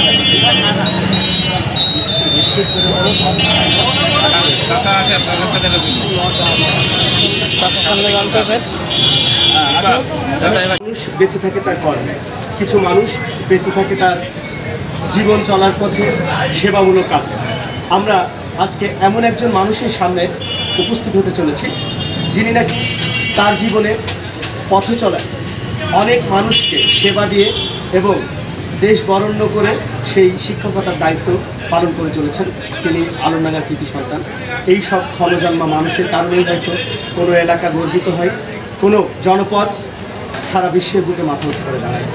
মানুষ বেঁচে থাকে তার কর্মে, কিছু মানুষ বেঁচে থাকে তার জীবন চলার পথে সেবামূলক কাজে। আমরা আজকে এমন একজন মানুষের সামনে উপস্থিত হতে চলেছি যিনি নাকি তার জীবনে পথে চলায় অনেক মানুষকে সেবা দিয়ে এবং দেশ বরেণ্য করে সেই শিক্ষকতার দায়িত্ব পালন করে চলেছেন। তিনি আলমডাঙ্গার কৃতি সন্তান। এই সব ক্ষণজন্মা মানুষের কারণেই হয়তো কোনো এলাকা গর্বিত হয়, কোনো জনপদ সারা বিশ্বের বুকে মাথা উঁচু করে দাঁড়ায়।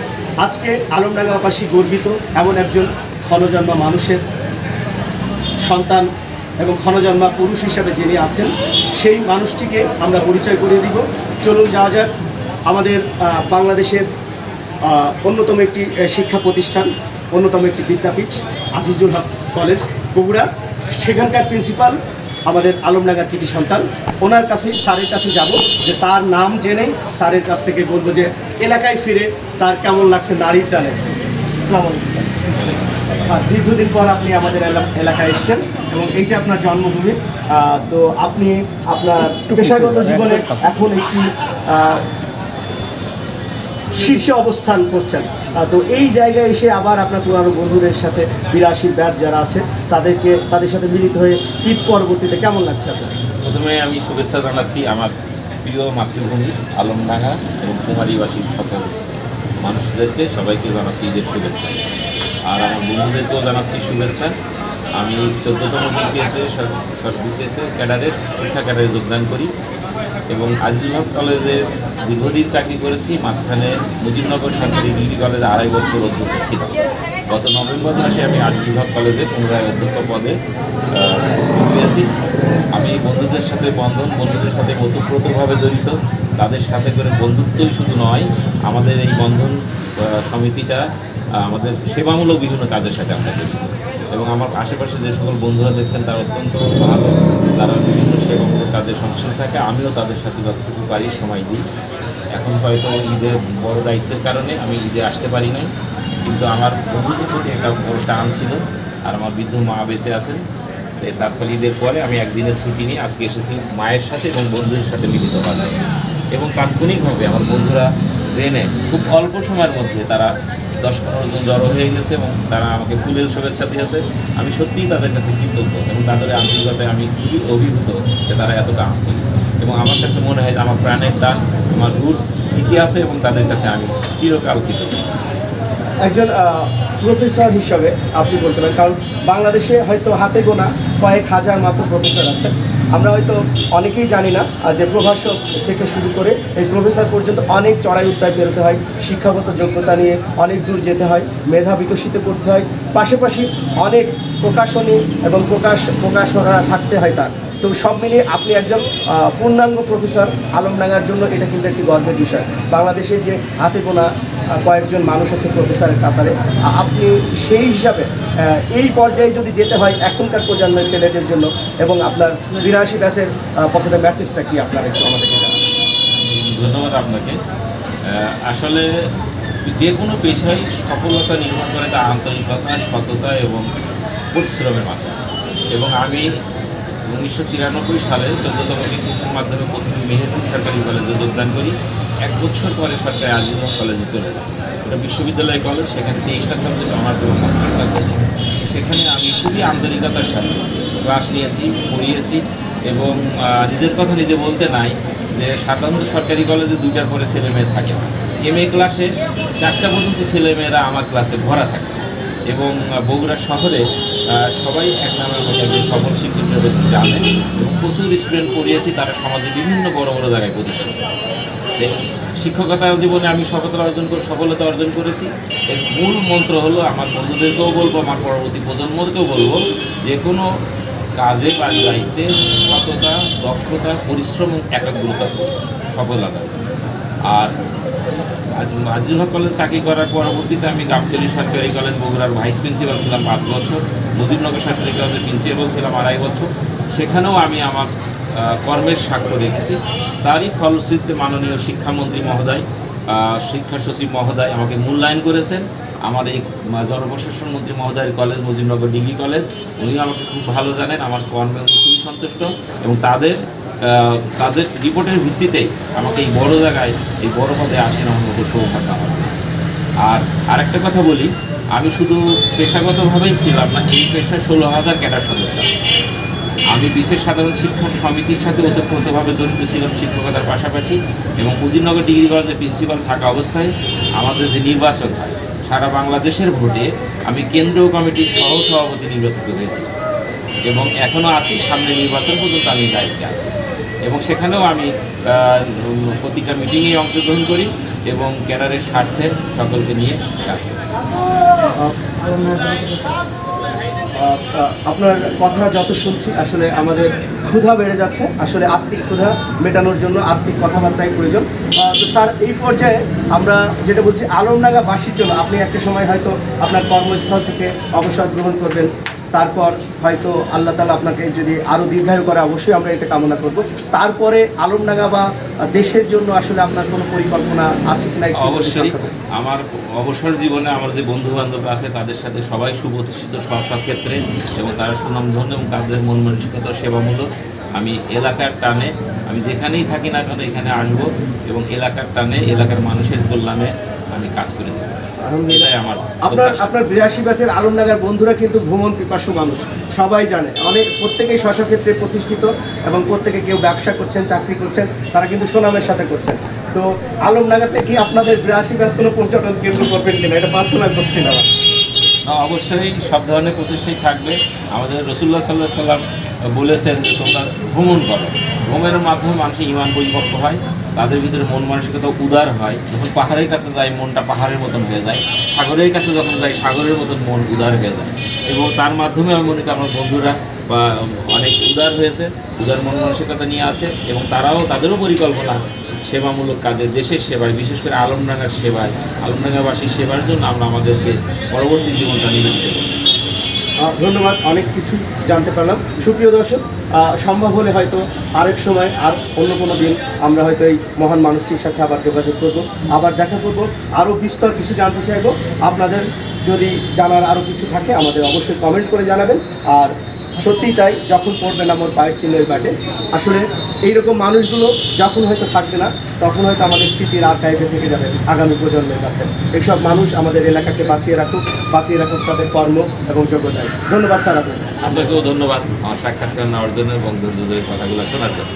আজকে আলমডাঙ্গাবাসী গর্বিত এমন একজন ক্ষণজন্মা মানুষের সন্তান এবং ক্ষণজন্মা পুরুষ হিসাবে যিনি আছেন, সেই মানুষটিকে আমরা পরিচয় করিয়ে দিব। চলুন যাওয়া যাক আমাদের বাংলাদেশের অন্যতম একটি শিক্ষা প্রতিষ্ঠান, অন্যতম একটি বিদ্যাপীঠ আজিজুল হক কলেজ বগুড়া, সেখানকার প্রিন্সিপাল আমাদের আলমডাঙ্গার কৃতি সন্তান। ওনার কাছেই স্যারের কাছে যাব, যে তার নাম জেনেই স্যারের কাছ থেকে বলবো যে এলাকায় ফিরে তার কেমন লাগছে নারীর টানে। আসসালামু আলাইকুম স্যার। দীর্ঘদিন পর আপনি আমাদের এলাকায় এসেছেন এবং এইটা আপনার জন্মভূমি। তো আপনি আপনার পেশাগত জীবনে এখন একটি শীর্ষে অবস্থান করছেন। তো এই জায়গায় এসে আবার আপনার পুরানো বন্ধুদের সাথে 82 ব্যাচ যারা আছে তাদের সাথে মিলিত হয়ে ঈদ পরবর্তীতে কেমন লাগছে আপনার? প্রথমে আমি শুভেচ্ছা জানাচ্ছি আমার প্রিয় মাতৃভূমি আলমডাঙ্গা এবং কুমারীবাসীর সকল মানুষদেরকে, সবাইকে জানাচ্ছি ঈদের শুভেচ্ছা। আর আমার বন্ধুদেরকেও জানাচ্ছি শুভেচ্ছা। আমি 14তম বিসিএসএ ক্যাডারের শিক্ষা ক্যাডারে যোগদান করি এবং আজিজুল হক কলেজে দীর্ঘদিন চাকরি করেছি। মাঝখানে মুজিবনগর সরকারি ডিগ্রি কলেজে 2.5 বছর অধ্যক্ষ ছিল। গত নভেম্বর মাসে আমি আজিজুল হক কলেজে পুনরায় অধ্যক্ষ পদে উপস্থিত হয়েছি। আমি বন্ধুদের সাথে বন্ধুদের সাথে ওতপ্রোতভাবে জড়িত। তাদের সাথে করে বন্ধুত্বই শুধু নয়, আমাদের এই বন্ধন সমিতিটা আমাদের সেবামূলক বিভিন্ন কাজের সাথে আমরা জড়িত। এবং আমার আশেপাশে যে সকল বন্ধুরা দেখছেন তারা অত্যন্ত ভালো, তারা বিভিন্ন সেবামূলক কাজে সংশ্লিষ্ট থাকে। আমিও তাদের সাথে যতটুকু পারি সময় দিই। এখন হয়তো ঈদের বড় দায়িত্বের কারণে আমি ঈদে আসতে পারি নাই, কিন্তু আমার বন্ধুদের প্রতি একটা বড় টান ছিল। আর আমার বৃদ্ধ মা বেঁচে আছেন, তারপর ঈদের পরে আমি একদিনের ছুটি নিয়ে আজকে এসেছি মায়ের সাথে এবং বন্ধুদের সাথে মিলিত হওয়ার জন্য। এবং তাৎক্ষণিকভাবে আমার বন্ধুরা ট্রেনে খুব অল্প সময়ের মধ্যে তারা 10-15 জন জড়ো হয়ে গেছে এবং তারা আমাকে ফুলের শুভেচ্ছা দিয়েছে। আমি সত্যিই তাদের কাছে কৃতজ্ঞ এবং তাদের আন্তরিকতায় আমি খুবই অভিভূত যে তারা এতটা আন্তরিক। এবং আমার কাছে মনে হয় যে আমার প্রাণের টান, আমার রুট ঠিকই আছে এবং তাদের কাছে আমি চিরকাল কৃতজ্ঞ। একজন প্রফেসর হিসাবে আপনি বলতে পারেন, কারণ বাংলাদেশে হয়তো হাতে গোনা কয়েক হাজার মাত্র প্রফেসর আছে। আমরা হয়তো অনেকেই জানি না যে প্রভাষক থেকে শুরু করে এই প্রফেসর পর্যন্ত অনেক চড়াই উৎরাই বেরোতে হয়, শিক্ষাগত যোগ্যতা নিয়ে অনেক দূর যেতে হয়, মেধা বিকশিত করতে হয়, পাশাপাশি অনেক প্রকাশনী এবং প্রকাশনা থাকতে হয় তার। তো সব মিলিয়ে আপনি একজন পূর্ণাঙ্গ প্রফেসর। আলমডাঙ্গার জন্য এটা কিন্তু একটি গর্বের বিষয়। বাংলাদেশে যে হাতে গোনা কয়েকজন মানুষ আছে প্রফেসরের কাতারে, আপনি সেই হিসাবে এই পর্যায়ে যদি যেতে হয় এখনকার প্রজন্মের ছেলেদের জন্য, এবং আপনার 82 ব্যাচের পক্ষে মেসেজটা কি আপনার একটু আমাদেরকে জানান? ধন্যবাদ আপনাকে। আসলে যে কোনো পেশায় সফলতা নির্ভর করে তার আন্তরিকতা, সততা এবং পরিশ্রমের মাধ্যমে। এবং আমি 1993 সালে 14তম বিসিএসের মাধ্যমে প্রথমে মেহেরপুর সরকারি কলেজে যোগদান করি। 1 বছর পরে সরকারি আজিজুল হক কলেজে চলে যাই। এটা বিশ্ববিদ্যালয় কলেজ, সেখানে 23টা সাবজেক্ট অনার্স এবং মাস্টার্স আছে। সেখানে আমি খুবই আন্তরিকতার সাথে ক্লাস নিয়েছি, পড়িয়েছি এবং নিজের কথা নিজে বলতে নাই যে সাধারণত সরকারি কলেজে 2টার পরে ছেলেমেয়ে থাকে। MA ক্লাসে 4টা পর্যন্ত ছেলেমেয়েরা আমার ক্লাসে ভরা থাকে এবং বগুড়া শহরে সবাই এক নামের মতো একজন সফল শিক্ষক হিসেবে জানে এবং প্রচুর স্টুডেন্ট পড়িয়েছি, তারা সমাজে বিভিন্ন বড় বড় জায়গায় প্রতিষ্ঠিত। শিক্ষকতা জীবনে আমি সফলতা অর্জন করেছি। এর মূল মন্ত্র হলো, আমার বন্ধুদেরকেও বলবো, আমার পরবর্তী প্রজন্মকেও বলবো, যে কোনো কাজে বা দায়িত্বে সততা, দক্ষতা, পরিশ্রম এবং একাগ্রতা সফলতা। আর আজিজুল হক কলেজ চাকরি করার পরবর্তীতে আমি গাবতলী সরকারি কলেজ বগুড়ার ভাইস প্রিন্সিপাল ছিলাম 5 বছর, মুজিবনগর সরকারি কলেজের প্রিন্সিপাল ছিলাম 2.5 বছর। সেখানেও আমি আমার কর্মের সাক্ষ্য রেখেছি। তারই ফলশ্রুতিতে মাননীয় শিক্ষামন্ত্রী মহোদয় শিক্ষা সচিব মহোদয় আমাকে মূল্যায়ন করেছেন। আমার এই জনপ্রশাসন মন্ত্রী মহোদয়ের কলেজ মুজিবনগর ডিগ্রি কলেজ, উনিও আমাকে খুব ভালো জানেন, আমার কর্মে উনি খুবই সন্তুষ্ট এবং তাদের রিপোর্টের ভিত্তিতেই আমাকে এই বড় জায়গায় এই বড় পদে আসীন হওয়ার মতো সৌভাগ্য আমার হয়েছে। আর আরেকটা কথা বলি, আমি শুধু পেশাগতভাবেই ছিলাম না, এই পেশায় 16,000 ক্যাডার সদস্য আছে। আমি বিশেষ সাধারণ শিক্ষা সমিতির সাথে ওতপ্রোতভাবে জড়িত ছিলাম শিক্ষকতার পাশাপাশি, এবং মুজিবনগর ডিগ্রি কলেজের প্রিন্সিপাল থাকা অবস্থায় আমাদের যে নির্বাচন হয় সারা বাংলাদেশের ভোটে আমি কেন্দ্রীয় কমিটির সহসভাপতি নির্বাচিত হয়েছি এবং এখনও আছি। সামনে নির্বাচন পর্যন্ত আমি দায়িত্বে আছি এবং সেখানেও আমি প্রতিটা মিটিংয়ে অংশগ্রহণ করি এবং ক্যাডারের স্বার্থে সকলকে নিয়ে কাজ করি। আপনার কথা যত শুনছি আসলে আমাদের ক্ষুধা বেড়ে যাচ্ছে, আসলে আত্মিক ক্ষুধা মেটানোর জন্য আত্মিক কথাবার্তাই প্রয়োজন। তো স্যার, এই পর্যায়ে আমরা যেটা বলছি, আলমডাঙ্গাবাসীর জন্য আপনি একটা সময় হয়তো আপনার কর্মস্থল থেকে অবসর গ্রহণ করবেন, তারপর হয়তো আল্লাহ তাআলা আপনাকে যদি আরও দীর্ঘায়ু করে, অবশ্যই আমরা এটা কামনা করব। তারপরে আলমডাঙ্গা বা দেশের জন্য আসলে আপনার কোনো পরিকল্পনা আছে কিনা? অবশ্যই আমার অবসর জীবনে আমার যে বন্ধু বান্ধবরা আছে তাদের সাথে সবাই সুপ্রতিষ্ঠিত সব ক্ষেত্রে এবং তারা সুনামধন্য এবং তাদের মন মানসিকতা সেবামূলক। আমি এলাকার টানে আমি যেখানেই থাকি না কেন এখানে আসবো এবং এলাকার টানে এলাকার মানুষের কল্যাণে আমি কাজ করে দিতে চাই। এটাই আমার। আপনার 82 ব্যাচের আলমডাঙ্গার বন্ধুরা কিন্তু ভ্রমণ পিপাসু মানুষ, সবাই জানে। প্রত্যেকেই স্ব ক্ষেত্রে প্রতিষ্ঠিত এবং প্রত্যেকে কেউ ব্যবসা করছেন, চাকরি করছেন, তারা কিন্তু সুনামের সাথে করছেন। তো আলমডাঙ্গাতে কি আপনাদের 82 ব্যাচ কোনো পর্যটন কেন্দ্র করবেন কিনা, এটা পার্সোনাল করছি না? অবশ্যই সব ধরনের প্রচেষ্টাই থাকবে। আমাদের রাসূলুল্লাহ সাল্লাল্লাহু আলাইহি ওয়াসাল্লাম বলেছেন যে তোমরা ভ্রমণ করো, ভ্রমণের মাধ্যমে মানুষের ঈমান পরিপক্ক হয়, তাদের ভিতরে মন মানসিকতা উদার হয়। যখন পাহাড়ের কাছে যায় মনটা পাহাড়ের মতন হয়ে যায়, সাগরের কাছে যখন যায় সাগরের মতন মন উদার হয়ে যায়। এবং তার মাধ্যমে আমি মনে করি আমার বন্ধুরা বা অনেক উদার হয়েছে, উদার মন মানসিকতা নিয়ে আছে এবং তাদেরও পরিকল্পনা সেবামূলক কাজে, দেশের সেবায়, বিশেষ করে আলমডাঙ্গার সেবায়, আলমডাঙ্গাবাসীর সেবার জন্য আমরা আমাদেরকে পরবর্তী জীবনটা নিবেদিত করি। ধন্যবাদ, অনেক কিছু জানতে পারলাম। সুপ্রিয় দর্শক, সম্ভব হলে হয়তো আরেক সময় আর অন্য কোনো দিন আমরা হয়তো এই মহান মানুষটির সাথে আবার যোগাযোগ করব, আবার দেখা করব, আরও বিস্তর কিছু জানতে চাইব। আপনাদের যদি জানার আরও কিছু থাকে আমাদের অবশ্যই কমেন্ট করে জানাবেন। আর সত্যিই তাই, যখন পড়বেন আমার পায়ের চিহ্নের বাটে, আসলে এইরকম মানুষগুলো যখন হয়তো থাকবে না তখন হয়তো আমাদের স্মৃতির আর্কাইভে থেকে যাবে আগামী প্রজন্মের কাছে। এইসব মানুষ আমাদের এলাকাকে বাঁচিয়ে রাখুক তাদের কর্ম এবং যোগ্যতায়। ধন্যবাদ স্যার আপনাকে। আপনাকেও ধন্যবাদ আমার সাক্ষাৎকার নেওয়ার জন্য এবং ধৈর্য ধরে কথাগুলো শোনার জন্য।